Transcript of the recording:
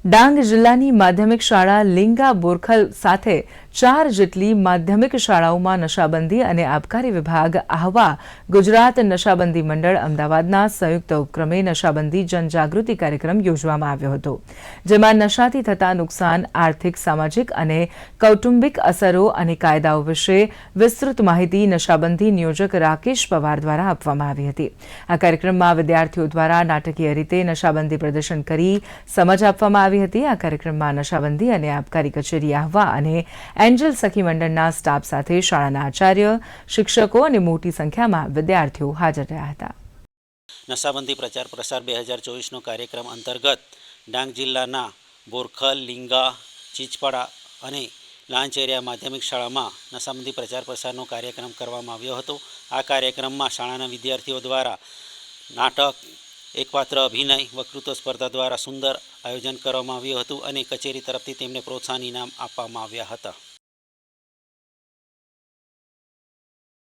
ડાંગ જિલ્લાની માધ્યમિક શાળા લીંગા બોરખલ સાથે 4 જેટલી માધ્યમિક શાળાઓમાં નશાબંધી અને આબકારી વિભાગ આહવા ગુજરાત નશાબંધી મંડળ અમદાવાદના સંયુક્ત ઉપક્રમે નશાબંધી જનજાગૃતિ કાર્યક્રમ યોજવામાં આવ્યો હતો, જેમાં નશાથી થતા નુકસાન, આર્થિક, સામાજિક અને કૌટુંબિક અસરો અને કાયદાઓ વિશે વિસ્તૃત માહિતી નશાબંધી નિયોજક રાકેશ પવાર દ્વારા આપવામાં આવી હતી। આ કાર્યક્રમમાં વિદ્યાર્થીઓ દ્વારા નાટકીય રીતે નશાબંધી પ્રદર્શન કરી સમજ આપવામાં આવી હતી। આ કાર્યક્રમમાં નશાબંધી અને આબકારી કચેરી આહવા અને એન્જલ સખી મંડળના સ્ટાફ સાથે શાળાના આચાર્ય, શિક્ષકો અને મોટી સંખ્યામાં વિદ્યાર્થીઓ હાજર રહ્યા હતા। નશાબંધી પ્રચાર પ્રસાર 2024નો કાર્યક્રમ અંતર્ગત ડાંગ જિલ્લાના બોરખલ, લીંગા, ચીચપાડા અને લાંચેરિયા માધ્યમિક શાળામાં નશાબંધી પ્રચાર પ્રસારનો કાર્યક્રમ કરવામાં આવ્યો હતો। આ કાર્યક્રમમાં શાળાના વિદ્યાર્થીઓ દ્વારા નાટક, એકપાત્ર અભિનય, વક્તૃત્વ સ્પર્ધા દ્વારા સુંદર આયોજન કરવામાં આવ્યું હતું અને કચેરી તરફથી તેમને પ્રોત્સાહન ઇનામ આપવામાં આવ્યા હતા।